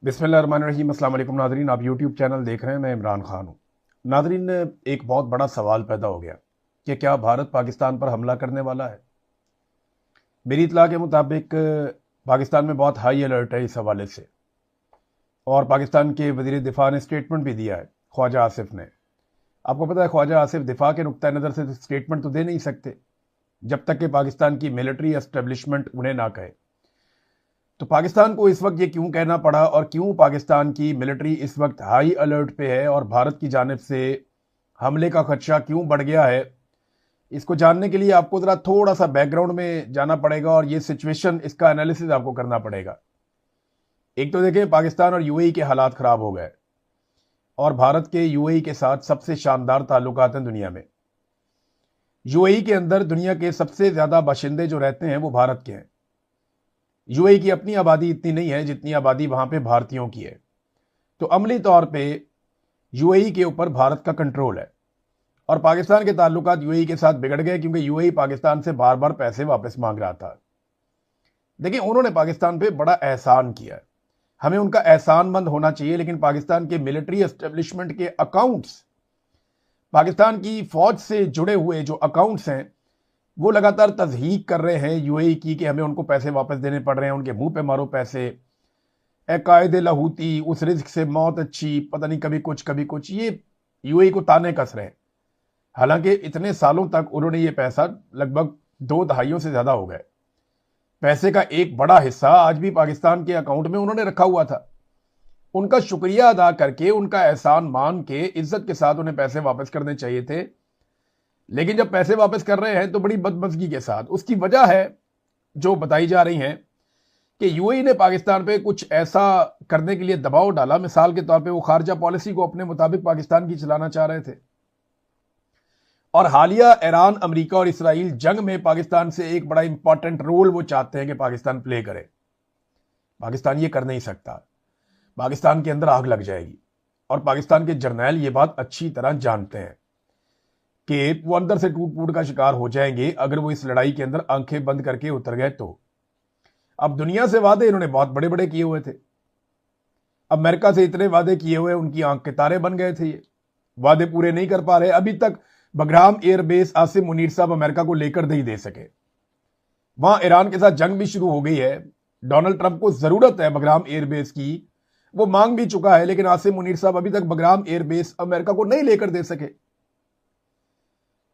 बिस्मिल्लाहिर्रहमानिर्रहीम। अस्सलाम वालेकुम नाज़रीन, आप यूट्यूब चैनल देख रहे हैं। मैं इमरान खान हूँ। नाज़रीन, एक बहुत बड़ा सवाल पैदा हो गया कि क्या भारत पाकिस्तान पर हमला करने वाला है। मेरी इत्तला के मुताबिक पाकिस्तान में बहुत हाई अलर्ट है इस हवाले से, और पाकिस्तान के वज़ीर दिफा ने स्टेटमेंट भी दिया है, ख्वाजा आसिफ ने। आपको पता है, ख्वाजा आसिफ दिफा के नुक्ता नज़र से स्टेटमेंट तो दे नहीं सकते जब तक कि पाकिस्तान की मिलिट्री एस्टेब्लिशमेंट उन्हें ना कहे। तो पाकिस्तान को इस वक्त ये क्यों कहना पड़ा, और क्यों पाकिस्तान की मिलिट्री इस वक्त हाई अलर्ट पे है, और भारत की जानिब से हमले का खदशा क्यों बढ़ गया है, इसको जानने के लिए आपको ज़रा थोड़ा सा बैकग्राउंड में जाना पड़ेगा और ये सिचुएशन, इसका एनालिसिस आपको करना पड़ेगा। एक तो देखें, पाकिस्तान और यूएई के हालात ख़राब हो गए, और भारत के यूएई के साथ सबसे शानदार ताल्लुकात हैं दुनिया में। यूएई के अंदर दुनिया के सबसे ज़्यादा बाशिंदे जो रहते हैं वो भारत के हैं। यूएई की अपनी आबादी इतनी नहीं है जितनी आबादी वहां पे भारतीयों की है। तो अमली तौर पे यूएई के ऊपर भारत का कंट्रोल है, और पाकिस्तान के ताल्लुकात यूएई के साथ बिगड़ गए क्योंकि यूएई पाकिस्तान से बार बार पैसे वापस मांग रहा था। देखिए, उन्होंने पाकिस्तान पे बड़ा एहसान किया, हमें उनका एहसानमंद होना चाहिए। लेकिन पाकिस्तान के मिलिट्री एस्टेब्लिशमेंट के अकाउंट्स, पाकिस्तान की फौज से जुड़े हुए जो अकाउंट्स हैं, वो लगातार तज़हीक कर रहे हैं यूएई की कि हमें उनको पैसे वापस देने पड़ रहे हैं। उनके मुंह पे मारो पैसे, ए कायदे लहूती, उस रिस्क से मौत अच्छी, पता नहीं कभी कुछ, ये यूएई को ताने कस रहे हैं। हालांकि इतने सालों तक उन्होंने ये पैसा, लगभग 2 दहाइयों से ज्यादा हो गए, पैसे का एक बड़ा हिस्सा आज भी पाकिस्तान के अकाउंट में उन्होंने रखा हुआ था। उनका शुक्रिया अदा करके, उनका एहसान मान के, इज्जत के साथ उन्हें पैसे वापस करने चाहिए थे। लेकिन जब पैसे वापस कर रहे हैं तो बड़ी बदमज़गी के साथ। उसकी वजह है जो बताई जा रही है कि यूएई ने पाकिस्तान पे कुछ ऐसा करने के लिए दबाव डाला। मिसाल के तौर पे वो खारजा पॉलिसी को अपने मुताबिक पाकिस्तान की चलाना चाह रहे थे, और हालिया ईरान, अमेरिका और इसराइल जंग में पाकिस्तान से एक बड़ा इंपॉर्टेंट रोल वो चाहते हैं कि पाकिस्तान प्ले करे। पाकिस्तान ये कर नहीं सकता, पाकिस्तान के अंदर आग लग जाएगी, और पाकिस्तान के जर्नैल ये बात अच्छी तरह जानते हैं कि वो अंदर से टूट फूट का शिकार हो जाएंगे अगर वो इस लड़ाई के अंदर आंखें बंद करके उतर गए तो। अब दुनिया से वादे इन्होंने बहुत बड़े बड़े किए हुए थे, अमेरिका से इतने वादे किए हुए, उनकी आंख के तारे बन गए थे। ये वादे पूरे नहीं कर पा रहे। अभी तक बगराम एयरबेस आसिम मुनीर साहब अमेरिका को लेकर नहीं दे सके। वहां ईरान के साथ जंग भी शुरू हो गई है। डोनाल्ड ट्रंप को जरूरत है बगराम एयरबेस की, वो मांग भी चुका है, लेकिन आसिम मुनीर साहब अभी तक बगराम एयरबेस अमेरिका को नहीं लेकर दे सके।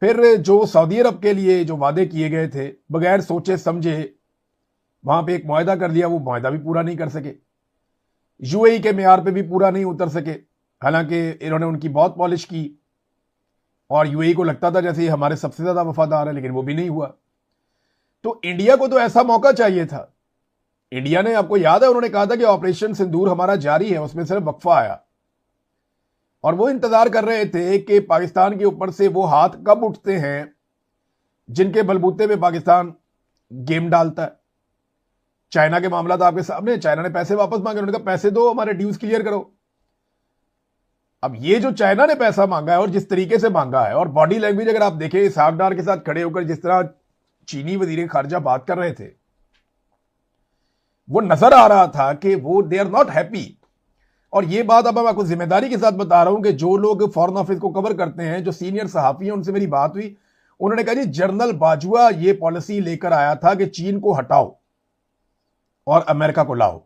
फिर जो सऊदी अरब के लिए जो वादे किए गए थे, बगैर सोचे समझे वहां पे एक मुआहदा कर लिया, वो मुआहदा भी पूरा नहीं कर सके, यूएई के मेयार पे भी पूरा नहीं उतर सके। हालांकि इन्होंने उनकी बहुत पॉलिश की, और यूएई को लगता था जैसे हमारे सबसे ज्यादा वफादार है, लेकिन वो भी नहीं हुआ। तो इंडिया को तो ऐसा मौका चाहिए था। इंडिया ने, आपको याद है, उन्होंने कहा था कि ऑपरेशन सिंदूर हमारा जारी है, उसमें सिर्फ वक्फा आया, और वो इंतजार कर रहे थे कि पाकिस्तान के ऊपर से वो हाथ कब उठते हैं जिनके बलबूते पे पाकिस्तान गेम डालता है। चाइना के मामला था आपके सामने, चाइना ने पैसे वापस मांगे, उन्होंने कहा पैसे दो, हमारे ड्यूज क्लियर करो। अब ये जो चाइना ने पैसा मांगा है और जिस तरीके से मांगा है, और बॉडी लैंग्वेज अगर आप देखें इसहाक डार के साथ खड़े होकर जिस तरह चीनी वजीर खारजा बात कर रहे थे, वो नजर आ रहा था कि वो दे आर नॉट हैप्पी। और ये बात अब मैं आपको जिम्मेदारी के साथ बता रहा हूं कि जो लोग फॉरेन ऑफिस को कवर करते हैं, जो सीनियर सहाफी हैं, उनसे मेरी बात हुई। उन्होंने कहा जी, जनरल बाजवा ये पॉलिसी लेकर आया था कि चीन को हटाओ और अमेरिका को लाओ।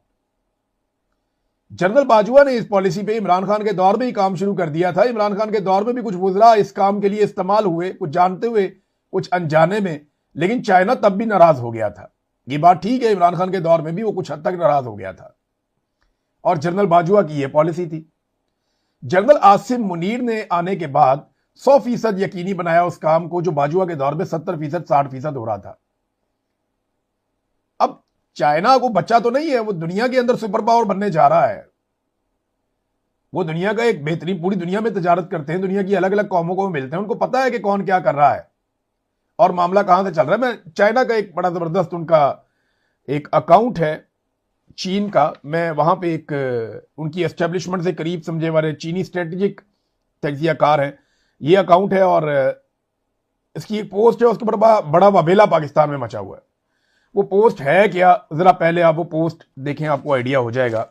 जनरल बाजवा ने इस पॉलिसी पे इमरान खान के दौर में ही काम शुरू कर दिया था। इमरान खान के दौर में भी कुछ वुज़रा इस काम के लिए इस्तेमाल हुए, कुछ जानते हुए, कुछ अनजाने में, लेकिन चाइना तब भी नाराज हो गया था। ये बात ठीक है, इमरान खान के दौर में भी वो कुछ हद तक नाराज हो गया था, और जनरल बाजवा की यह पॉलिसी थी। जनरल आसिम मुनीर ने आने के बाद 100% यकीनी बनाया उस काम को जो बाजवा के दौर में 70%, 60% हो रहा था। अब चाइना को बच्चा तो नहीं है, वो दुनिया के अंदर सुपर पावर बनने जा रहा है। वो दुनिया का एक बेहतरीन, पूरी दुनिया में तजारत करते हैं, दुनिया की अलग अलग कौमों को मिलते हैं, उनको पता है कि कौन क्या कर रहा है और मामला कहां से चल रहा है। मैं चाइना का एक बड़ा जबरदस्त उनका एक अकाउंट है चीन का, मैं वहां पे एक उनकी एस्टेब्लिशमेंट से करीब समझे वाले चीनी स्ट्रेटेजिक तजियाकार हैं, ये अकाउंट है, और इसकी एक पोस्ट है, उसके बड़ा वबेला पाकिस्तान में मचा हुआ है। वो पोस्ट है क्या, जरा पहले आप वो पोस्ट देखें, आपको आइडिया हो जाएगा।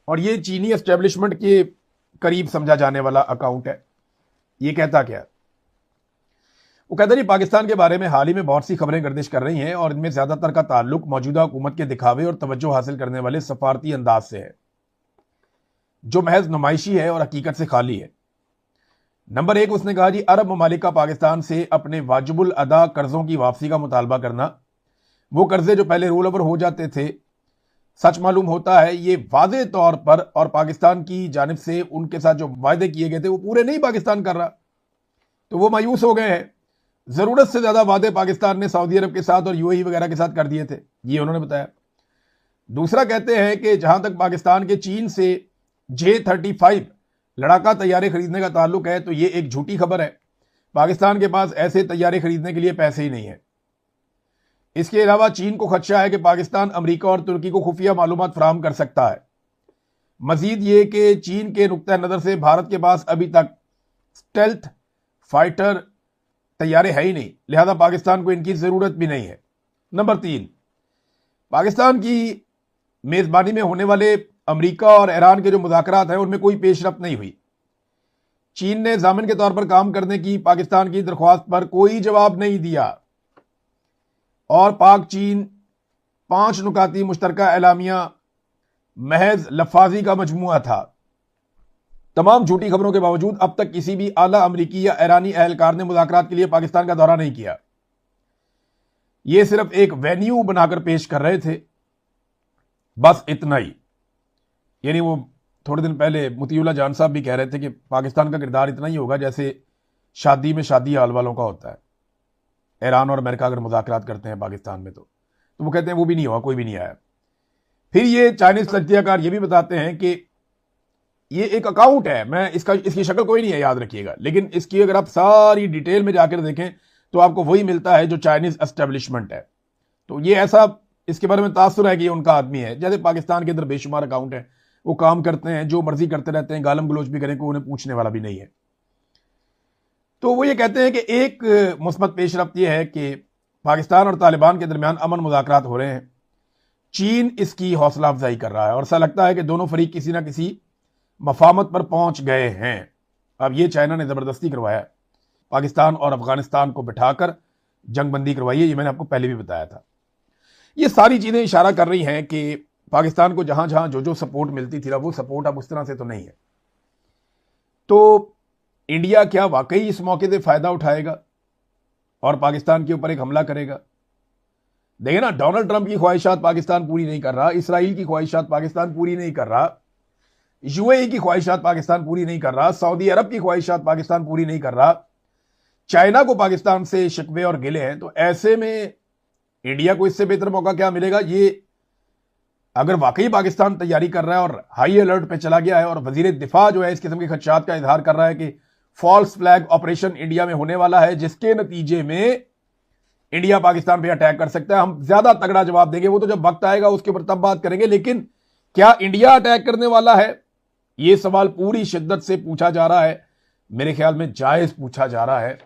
और ये चीनी एस्टेब्लिशमेंट के करीब समझा जाने वाला अकाउंट है। ये कहता क्या है? वो कहता है पाकिस्तान के बारे में हाल ही में बहुत सी खबरें गर्दिश कर रही हैं और इनमें ज्यादातर का ताल्लुक मौजूदा हुकूमत के दिखावे और तवज्जो हासिल करने वाले सफारती अंदाज से है, जो महज नुमाइशी है और हकीकत से खाली है। नंबर 1, उसने कहा जी, अरब ममालिक का पाकिस्तान से अपने वाजिबुल अदा कर्जों की वापसी का मुतालबा करना। वो कर्जे जो पहले रोल ओवर हो जाते थे, सच मालूम होता है ये वादे तौर पर, और पाकिस्तान की जानिब से उनके साथ जो वायदे किए गए थे वो पूरे नहीं पाकिस्तान कर रहा, तो वो मायूस हो गए हैं। जरूरत से ज्यादा वादे पाकिस्तान ने सऊदी अरब के साथ और यूएई वगैरह के साथ कर दिए थे, ये उन्होंने बताया। दूसरा कहते हैं कि जहां तक पाकिस्तान के चीन से J-35 लड़ाका तैयारे खरीदने का ताल्लुक है, तो ये एक झूठी खबर है। पाकिस्तान के पास ऐसे तैयारे खरीदने के लिए पैसे ही नहीं है। इसके अलावा चीन को खदशा है कि पाकिस्तान अमेरिका और तुर्की को खुफिया मालूमात फराहम कर सकता है। मजीद ये कि चीन के नुक्ता नजर से भारत के पास अभी तक स्टेल्थ फाइटर तैयारे है ही नहीं, लिहाजा पाकिस्तान को इनकी जरूरत भी नहीं है। नंबर 3, पाकिस्तान की मेजबानी में होने वाले अमेरिका और ईरान के जो मुज़ाकरात हैं उनमें कोई पेशरफ्त नहीं हुई। चीन ने जामिन के तौर पर काम करने की पाकिस्तान की दरख्वास्त पर कोई जवाब नहीं दिया और पाक चीन 5 नुकाती मुश्तरका एलामिया महज लफाजी का मजमुआ था। तमाम झूठी खबरों के बावजूद अब तक किसी भी आला अमरीकी या ईरानी एहलकार ने मुज़ाकरात के लिए पाकिस्तान का दौरा नहीं किया। ये सिर्फ एक वेन्यू बनाकर पेश कर रहे थे, बस इतना ही। यानी वो थोड़े दिन पहले मुतीउल्लाह जान साहब भी कह रहे थे कि पाकिस्तान का किरदार इतना ही होगा जैसे शादी में शादी हाल वालों का होता है। ईरान और अमेरिका अगर मुज़ाकरात करते हैं पाकिस्तान में तो वो कहते हैं वो भी नहीं हुआ, कोई भी नहीं आया। फिर ये चाइनीज तज्जियाकार ये भी बताते हैं कि ये एक अकाउंट है, मैं इसकी शक्ल कोई नहीं है, याद रखिएगा, लेकिन इसकी अगर आप सारी डिटेल में जाकर देखें तो आपको वही मिलता है जो चाइनीज एस्टेब्लिशमेंट है। तो ये ऐसा इसके बारे में तासुर है कि ये उनका आदमी है। जैसे पाकिस्तान के अंदर बेशुमार अकाउंट है, वो काम करते हैं, जो मर्जी करते रहते हैं, गालम गलोच भी करें, कोई उन्हें पूछने वाला भी नहीं है। तो वो ये कहते हैं कि एक मुस्बत पेशरफ्त यह है कि पाकिस्तान और तालिबान के दरमियान अमन मुज़ाकरात हो रहे हैं। चीन इसकी हौसला अफजाई कर रहा है और ऐसा लगता है कि दोनों फरीक किसी ना किसी मफामत पर पहुंच गए हैं। अब ये चाइना ने जबरदस्ती करवाया, पाकिस्तान और अफगानिस्तान को बिठाकर जंगबंदी करवाई है, ये मैंने आपको पहले भी बताया था। ये सारी चीजें इशारा कर रही हैं कि पाकिस्तान को जहां जहां जो जो सपोर्ट मिलती थी ना, वो सपोर्ट अब उस तरह से तो नहीं है। तो इंडिया क्या वाकई इस मौके से फायदा उठाएगा और पाकिस्तान के ऊपर एक हमला करेगा? देखिए ना, डोनाल्ड ट्रंप की ख्वाहिशात पाकिस्तान पूरी नहीं कर रहा, इसराइल की ख्वाहिशात पाकिस्तान पूरी नहीं कर रहा, यूएई की ख्वाहिशात पाकिस्तान पूरी नहीं कर रहा, सऊदी अरब की ख्वाहिशात पाकिस्तान पूरी नहीं कर रहा, चाइना को पाकिस्तान से शिकवे और गिले हैं। तो ऐसे में इंडिया को इससे बेहतर मौका क्या मिलेगा? ये अगर वाकई पाकिस्तान तैयारी कर रहा है और हाई अलर्ट पे चला गया है और वजीर दिफा जो है इस किस्म के खदशात का इजहार कर रहा है कि फॉल्स फ्लैग ऑपरेशन इंडिया में होने वाला है, जिसके नतीजे में इंडिया पाकिस्तान पे अटैक कर सकता है, हम ज्यादा तगड़ा जवाब देंगे, वो तो जब वक्त आएगा उसके ऊपर तब बात करेंगे। लेकिन क्या इंडिया अटैक करने वाला है? यह सवाल पूरी शिद्दत से पूछा जा रहा है, मेरे ख्याल में जायज पूछा जा रहा है।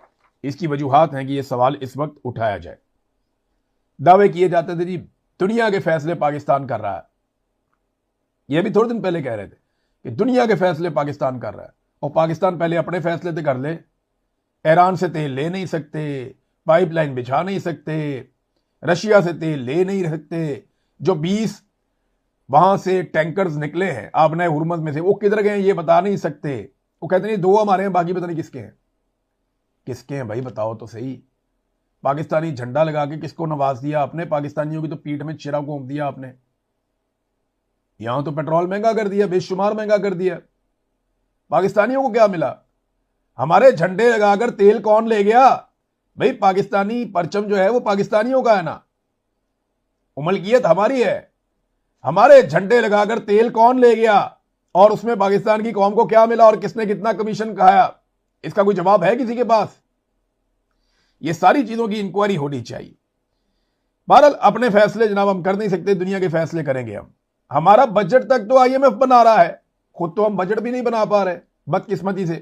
इसकी वजूहात हैं कि यह सवाल इस वक्त उठाया जाए। दावे किए जाते थे जी दुनिया के फैसले पाकिस्तान कर रहा है, यह भी थोड़े दिन पहले कह रहे थे कि दुनिया के फैसले पाकिस्तान कर रहा है, और पाकिस्तान पहले अपने फैसले तो कर ले। ईरान से तेल ले नहीं सकते, पाइपलाइन बिछा नहीं सकते, रशिया से तेल ले नहीं सकते, जो 20 वहां से टैंकर्स निकले हैं आबना हुरमज में से, वो किधर गए ये बता नहीं सकते। वो कहते नहीं 2 हमारे हैं, बाकी पता नहीं किसके हैं। किसके हैं भाई, बताओ तो सही। पाकिस्तानी झंडा लगा के किसको नवाज दिया आपने? पाकिस्तानियों की तो पीठ में चिरा घोंप दिया आपने। यहां तो पेट्रोल महंगा कर दिया, बेशुमार महंगा कर दिया। पाकिस्तानियों को क्या मिला? हमारे झंडे लगाकर तेल कौन ले गया? भाई पाकिस्तानी परचम जो है वो पाकिस्तानियों का है ना, उमलकियत हमारी है। हमारे झंडे लगाकर तेल कौन ले गया और उसमें पाकिस्तान की कौम को क्या मिला और किसने कितना कमीशन खाया? इसका कोई जवाब है किसी के पास? ये सारी चीजों की इंक्वायरी होनी चाहिए। बहरहाल अपने फैसले जनाब हम कर नहीं सकते, दुनिया के फैसले करेंगे हम। हमारा बजट तक तो आईएमएफ बना रहा है, खुद तो हम बजट भी नहीं बना पा रहे बदकिस्मती से।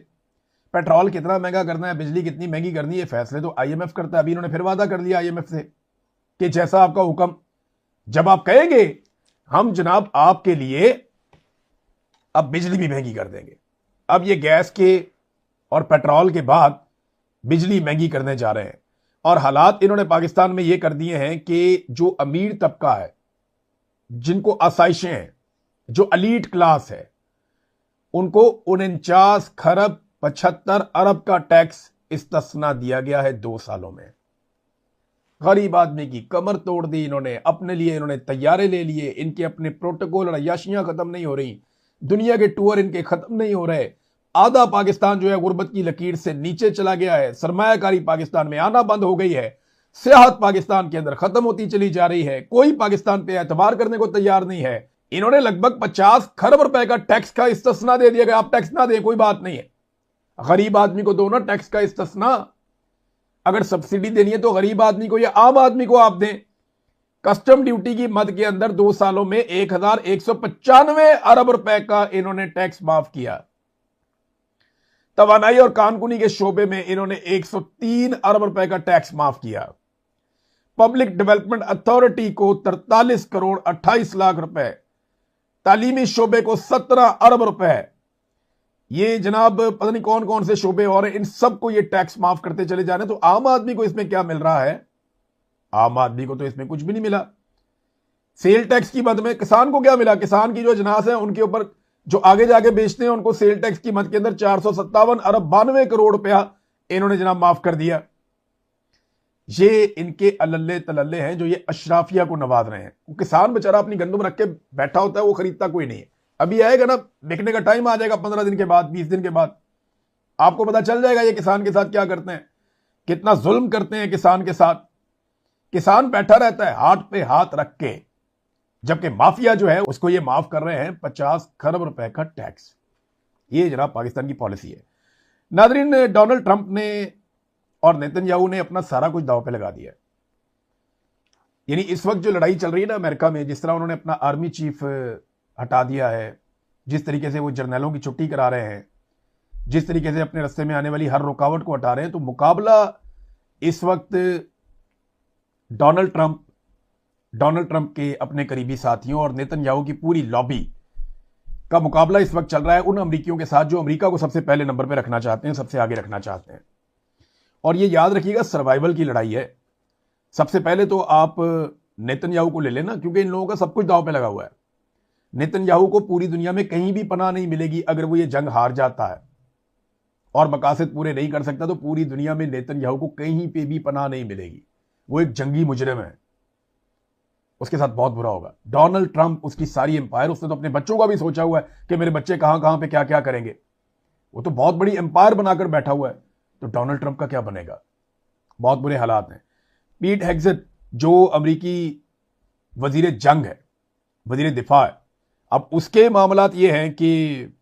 पेट्रोल कितना महंगा करना है, बिजली कितनी महंगी करनी है, फैसले तो आईएमएफ करता है। अभी इन्होंने फिर वादा कर लिया आईएमएफ से कि जैसा आपका हुक्म, जब आप कहेंगे हम जनाब आपके लिए अब बिजली भी महंगी कर देंगे। अब ये गैस के और पेट्रोल के बाद बिजली महंगी करने जा रहे हैं। और हालात इन्होंने पाकिस्तान में ये कर दिए हैं कि जो अमीर तबका है, जिनको आसाइशें हैं, जो एलीट क्लास है, उनको 49 खरब 75 अरब का टैक्स इस्तिस्ना दिया गया है 2 सालों में। गरीब आदमी की कमर तोड़ दी इन्होंने, अपने लिए इन्होंने तैयारे ले लिए, इनके अपने प्रोटोकॉल और अय्याशियां खत्म नहीं हो रही, दुनिया के टूर इनके खत्म नहीं हो रहे। आधा पाकिस्तान जो है गुर्बत की लकीर से नीचे चला गया है, सरमायाकारी पाकिस्तान में आना बंद हो गई है, सियाहत पाकिस्तान के अंदर खत्म होती चली जा रही है, कोई पाकिस्तान पे एतबार करने को तैयार नहीं है। इन्होंने लगभग 50 खरब रुपए का टैक्स का इस्तिस्ना दे दिया कि आप टैक्स ना दें, कोई बात नहीं है, गरीब आदमी को दो ना टैक्स का इस्तिस्ना। अगर सब्सिडी देनी है तो गरीब आदमी को या आम आदमी को आप दें। कस्टम ड्यूटी की मद के अंदर 2 सालों में 1195 अरब रुपए का इन्होंने टैक्स माफ किया। तवानाई और कानकुनी के शोबे में इन्होंने 103 अरब रुपए का टैक्स माफ किया। पब्लिक डेवलपमेंट अथॉरिटी को 43 करोड़ 28 लाख रुपए, तालीमी शोबे को 17 अरब रुपए, ये जनाब पता नहीं कौन कौन से शोबे और इन सबको ये टैक्स माफ करते चले जा रहे हैं। तो आम आदमी को इसमें क्या मिल रहा है? आम आदमी को तो इसमें कुछ भी नहीं मिला। सेल टैक्स की मद में किसान को क्या मिला? किसान की जो अजनास है उनके ऊपर जो आगे जाके बेचते हैं उनको सेल टैक्स की मद के अंदर 457 अरब 92 करोड़ रुपया इन्होंने जनाब माफ कर दिया। ये इनके अल्ले तलल्ले हैं जो ये अशराफिया को नवाज रहे हैं। किसान बेचारा अपनी गंदम रख के बैठा होता है, वो खरीदता कोई नहीं है। अभी आएगा ना, बिकने का टाइम आ जाएगा 15 दिन के बाद, 20 दिन के बाद, आपको पता चल जाएगा ये किसान के साथ क्या करते हैं, कितना जुल्म करते हैं किसान के साथ। किसान बैठा रहता है हाथ पे हाथ रख के, जबकि माफिया जो है उसको ये माफ कर रहे हैं 50 खरब रुपए का टैक्स। ये जनाब पाकिस्तान की पॉलिसी है। नादरीन, डोनाल्ड ट्रंप ने और नेतन्याहू ने अपना सारा कुछ दांव पे लगा दिया। यानी इस वक्त जो लड़ाई चल रही है ना अमेरिका में, जिस तरह उन्होंने अपना आर्मी चीफ हटा दिया है, जिस तरीके से वो जर्नैलों की छुट्टी करा रहे हैं, जिस तरीके से अपने रास्ते में आने वाली हर रुकावट को हटा रहे हैं, तो मुकाबला इस वक्त डोनाल्ड ट्रंप के अपने करीबी साथियों और नेतन्याहू की पूरी लॉबी का मुकाबला इस वक्त चल रहा है उन अमरीकियों के साथ जो अमरीका को सबसे पहले नंबर पर रखना चाहते हैं, सबसे आगे रखना चाहते हैं। और ये याद रखिएगा, सर्वाइवल की लड़ाई है। सबसे पहले तो आप नेतन्याहू को ले लेना, क्योंकि इन लोगों का सब कुछ दांव पे लगा हुआ है। नेतन्याहू को पूरी दुनिया में कहीं भी पनाह नहीं मिलेगी। अगर वो ये जंग हार जाता है और मकासद पूरे नहीं कर सकता, तो पूरी दुनिया में नेतन्याहू को कहीं पे भी पनाह नहीं मिलेगी। वो एक जंगी मुजरिम है, उसके साथ बहुत बुरा होगा। डोनाल्ड ट्रंप, उसकी सारी एम्पायर, उसने तो अपने बच्चों का भी सोचा हुआ है कि मेरे बच्चे कहां कहां पे क्या क्या करेंगे। वो तो बहुत बड़ी एम्पायर बनाकर बैठा हुआ है। तो डोनाल्ड ट्रंप का क्या बनेगा? बहुत बुरे हालात हैं। पीट हेग्सेट जो अमरीकी वजीर जंग है, वजीर दिफा है, अब उसके मामलात ये हैं कि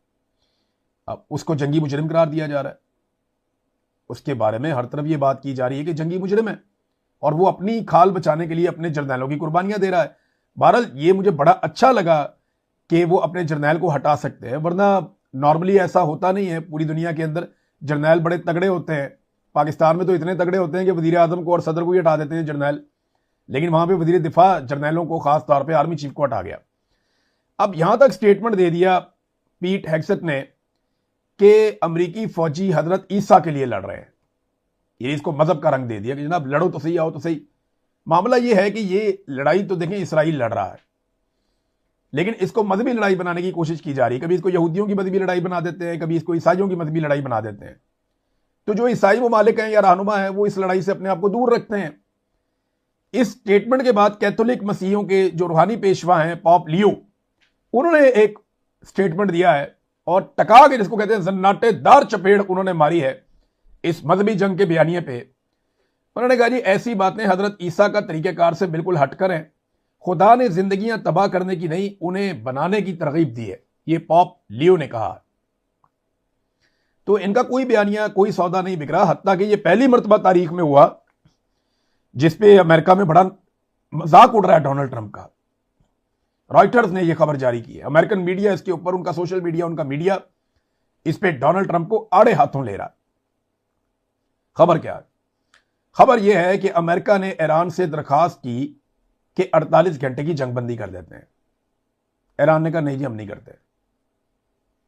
अब उसको जंगी मुजरिम करार दिया जा रहा है। उसके बारे में हर तरफ ये बात की जा रही है कि जंगी मुजरिम है और वो अपनी खाल बचाने के लिए अपने जर्नैलों की कुर्बानियां दे रहा है। बहरहाल ये मुझे बड़ा अच्छा लगा कि वो अपने जर्नैल को हटा सकते हैं, वरना नॉर्मली ऐसा होता नहीं है। पूरी दुनिया के अंदर जर्नैल बड़े तगड़े होते हैं। पाकिस्तान में तो इतने तगड़े होते हैं कि वजीर आजम को और सदर को ही हटा देते हैं जर्नैल, लेकिन वहां पर वजीर दिफा जर्नैलों को, खास तौर पर आर्मी चीफ को हटा गया। अब यहां तक स्टेटमेंट दे दिया पीट हेग्सेट ने कि अमरीकी फौजी हजरत ईसा के लिए लड़ रहे हैं। ये इसको मजहब का रंग दे दिया कि जनाब लड़ो तो सही, आओ तो सही। मामला ये है कि ये लड़ाई तो देखें इसराइल लड़ रहा है, लेकिन इसको मजहबी लड़ाई बनाने की कोशिश की जा रही है। कभी इसको यहूदियों की मजहबी लड़ाई बना देते हैं, कभी इसको ईसाइयों की मजहबी लड़ाई बना देते हैं। तो जो ईसाई ममालिक हैं या रहनुमा हैं, वो इस लड़ाई से अपने आप को दूर रखते हैं। इस स्टेटमेंट के बाद कैथोलिक मसीहियों के जो रूहानी पेशवा हैं, पॉप लियो, उन्होंने एक स्टेटमेंट दिया है और टका के, जिसको कहते हैं जन्नाटेदार चपेड़ उन्होंने मारी है इस मजहबी जंग के बयानिए पे। उन्होंने कहा जी ऐसी बातें हजरत ईसा का तरीकेकार से बिल्कुल हटकर हैं। खुदा ने जिंदगियां तबाह करने की नहीं, उन्हें बनाने की तरगीब दी है, ये पॉप लियो ने कहा। तो इनका कोई बयानिया, कोई सौदा नहीं बिक रहा। हत्ता कि ये पहली मरतबा तारीख में हुआ जिसपे अमेरिका में बड़ा मजाक उड़ रहा है डोनाल्ड ट्रंप का। रॉयटर्स ने यह खबर जारी की है, अमेरिकन मीडिया इसके ऊपर, उनका सोशल मीडिया, उनका मीडिया इस पे डोनाल्ड ट्रंप को आड़े हाथों ले रहा। खबर क्या है? खबर यह है कि अमेरिका ने ईरान से दरखास्त की कि 48 घंटे की जंगबंदी कर देते हैं। ईरान ने कहा नहीं जी, हम नहीं करते।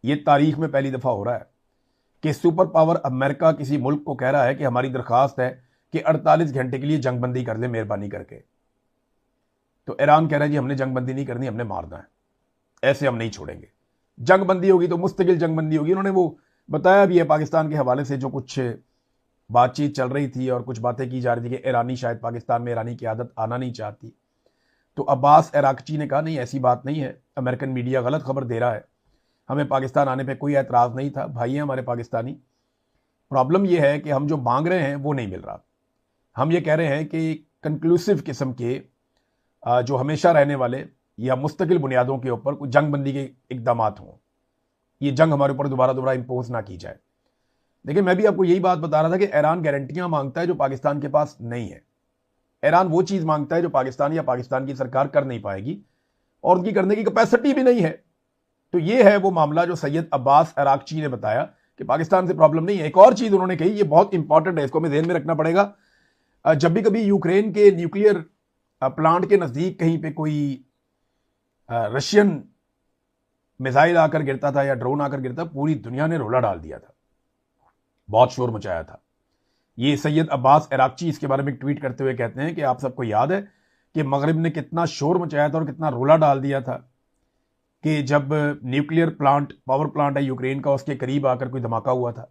ये तारीख में पहली दफा हो रहा है कि सुपर पावर अमेरिका किसी मुल्क को कह रहा है कि हमारी दरखास्त है कि 48 घंटे के लिए जंगबंदी कर ले मेहरबानी करके। तो ईरान कह रहा है जी हमने जंगबंदी नहीं करनी, हमने मारना है, ऐसे हम नहीं छोड़ेंगे। जंगबंदी होगी तो मुस्तकिल जंगबंदी होगी। उन्होंने वो बताया भी है पाकिस्तान के हवाले से जो कुछ बातचीत चल रही थी और कुछ बातें की जा रही थी कि ईरानी शायद पाकिस्तान में ईरानी की आदत आना नहीं चाहती। तो अब्बास अरागची ने कहा नहीं ऐसी बात नहीं है, अमेरिकन मीडिया गलत खबर दे रहा है, हमें पाकिस्तान आने पे कोई एतराज़ नहीं था, भाई हैं हमारे पाकिस्तानी। प्रॉब्लम यह है कि हम जो मांग रहे हैं वो नहीं मिल रहा। हम ये कह रहे हैं कि कंक्लूसिव किस्म के जो हमेशा रहने वाले या मुस्तकिल बुनियादों के ऊपर कुछ जंगबंदी के इकदाम हों, ये जंग हमारे ऊपर दोबारा इम्पोज ना की जाए। देखिए मैं भी आपको यही बात बता रहा था कि ईरान गारंटियां मांगता है जो पाकिस्तान के पास नहीं है। ईरान वो चीज़ मांगता है जो पाकिस्तान या पाकिस्तान की सरकार कर नहीं पाएगी और उनकी करने की कैपेसिटी भी नहीं है। तो ये है वो मामला जो सैयद अब्बास अरागची ने बताया कि पाकिस्तान से प्रॉब्लम नहीं है। एक और चीज़ उन्होंने कही, ये बहुत इंपॉर्टेंट है, इसको हमें ध्यान में रखना पड़ेगा। जब भी कभी यूक्रेन के न्यूक्लियर प्लांट के नज़दीक कहीं पे कोई रशियन मिसाइल आकर गिरता था या ड्रोन आकर गिरता, पूरी दुनिया ने रोला डाल दिया था, बहुत शोर मचाया था। ये सैयद अब्बास अरागची इसके बारे में एक ट्वीट करते हुए कहते हैं कि आप सबको याद है कि मगरिब ने कितना शोर मचाया था और कितना रोला डाल दिया था कि जब न्यूक्लियर प्लांट, पावर प्लांट है यूक्रेन का, उसके करीब आकर कोई धमाका हुआ था।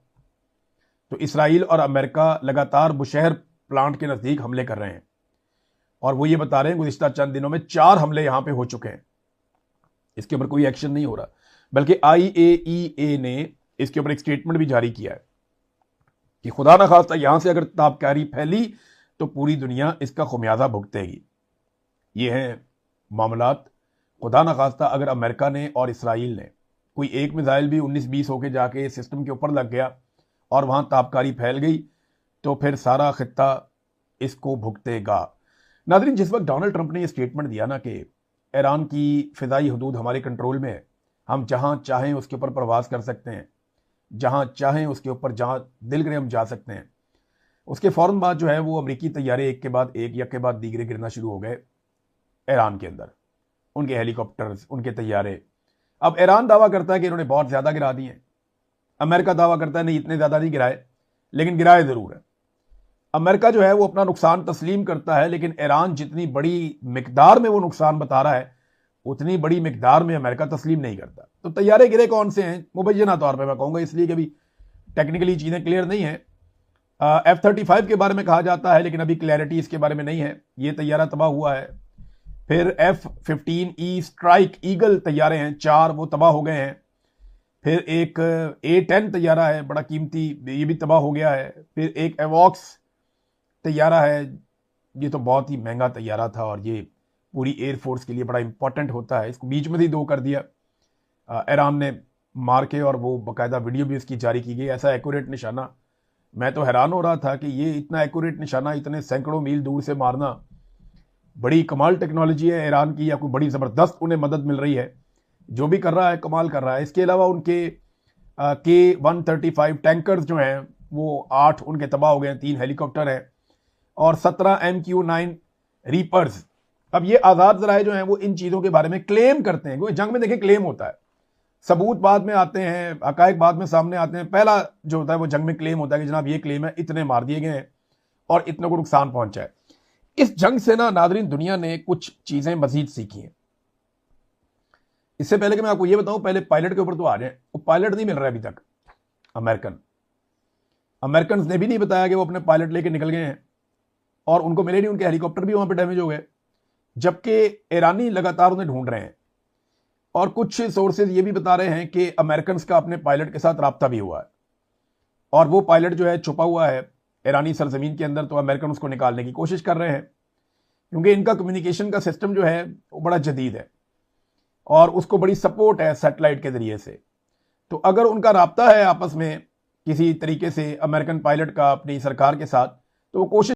तो इसराइल और अमेरिका लगातार बुशहर प्लांट के नज़दीक हमले कर रहे हैं और वो ये बता रहे हैं गुज़िश्ता चंद दिनों में 4 हमले यहां पे हो चुके हैं। इसके ऊपर कोई एक्शन नहीं हो रहा, बल्कि IAEA ने इसके ऊपर एक स्टेटमेंट भी जारी किया है कि खुदा ना खास्ता यहां से अगर ताबकारी फैली तो पूरी दुनिया इसका खुमियाजा भुगतेगी। ये हैं मामलात। खुदा ना खास्ता अगर अमेरिका ने और इसराइल ने कोई एक मिसाइल भी 19-20 होके जाके सिस्टम के ऊपर लग गया और वहां ताबकारी फैल गई तो फिर सारा खित्ता इसको भुगतेगा। नाज़रीन, जिस वक्त डोनाल्ड ट्रंप ने यह स्टेटमेंट दिया ना कि ईरान की फ़िज़ाई हदूद हमारे कंट्रोल में है, हम जहां चाहें उसके ऊपर प्रवास कर सकते हैं, जहां चाहें उसके ऊपर जहां दिल करे हम जा सकते हैं, उसके फ़ौरन बाद जो है वो अमेरिकी तैयारे एक के बाद एक, एक के बाद दीगरे गिरना शुरू हो गए ईरान के अंदर, उनके हेलीकॉप्टर्स, उनके तैयारे। अब ईरान दावा करता है कि इन्होंने बहुत ज़्यादा गिरा दिए, अमेरिका दावा करता है नहीं इतने ज़्यादा नहीं गिराए, लेकिन गिराए ज़रूर है। अमेरिका जो है वो अपना नुकसान तस्लीम करता है, लेकिन ईरान जितनी बड़ी मिकदार में वो नुकसान बता रहा है उतनी बड़ी मिकदार में अमेरिका तस्लीम नहीं करता। तो तैयारे गिरे कौन से हैं, मुबैना तौर पे मैं कहूँगा, इसलिए कि अभी टेक्निकली चीज़ें क्लियर नहीं है। F-35 के बारे में कहा जाता है लेकिन अभी क्लैरिटी इसके बारे में नहीं है, ये तैयारा तबाह हुआ है। फिर F-15E स्ट्राइक ईगल तैयारे हैं 4, वो तबाह हो गए हैं। फिर एक A-10 तैयारा है बड़ा कीमती, ये भी तबाह हो गया है। फिर एक एवॉक्स तैयारा है, ये तो बहुत ही महंगा तैयारा था और ये पूरी एयरफोर्स के लिए बड़ा इंपॉर्टेंट होता है, इसको बीच में ही 2 कर दिया ईरान ने मार के, और वो बाकायदा वीडियो भी इसकी जारी की गई। ऐसा एक्यूरेट निशाना, मैं तो हैरान हो रहा था कि ये इतना एक्यूरेट निशाना इतने सैकड़ों मील दूर से मारना बड़ी कमाल टेक्नोलॉजी है ईरान की, या कोई बड़ी ज़बरदस्त उन्हें मदद मिल रही है। जो भी कर रहा है कमाल कर रहा है। इसके अलावा उनके K-135 टैंकर्स जो हैं वो 8 उनके तबाह हो गए, 3 हेलीकॉप्टर हैं और 17 MQ-9 रीपर्स। अब ये आज़ाद ज़राए जो हैं वो इन चीज़ों के बारे में क्लेम करते हैं, क्योंकि जंग में देखें क्लेम होता है, सबूत बाद में आते हैं, हकायक बाद में सामने आते हैं। पहला जो होता है वो जंग में क्लेम होता है कि जनाब ये क्लेम है, इतने मार दिए गए हैं और इतने को नुकसान पहुंचा है। इस जंग से ना नाज़रीन दुनिया ने कुछ चीज़ें मजीद सीखी हैं। इससे पहले कि मैं आपको ये बताऊं, पहले पायलट के ऊपर तो आ जाए, वो पायलट नहीं मिल रहा है अभी तक। अमेरिकन ने भी नहीं बताया कि वो अपने पायलट लेके निकल गए हैं और उनको मिले नहीं, उनके हेलीकॉप्टर भी वहां पे डैमेज हो गए, जबकि ईरानी लगातार उन्हें ढूंढ रहे हैं। और कुछ सोर्सेज ये भी बता रहे हैं कि अमेरिकन का अपने पायलट के साथ राब्ता भी हुआ है और वो पायलट जो है छुपा हुआ है ईरानी सरजमीन के अंदर, तो अमेरिकन उसको निकालने की कोशिश कर रहे हैं, क्योंकि इनका कम्युनिकेशन का सिस्टम जो है वो बड़ा जदीद है और उसको बड़ी सपोर्ट है सैटेलाइट के जरिए से। तो अगर उनका राब्ता है आपस में किसी तरीके से अमेरिकन पायलट का अपनी सरकार के साथ, तो वो कोशिश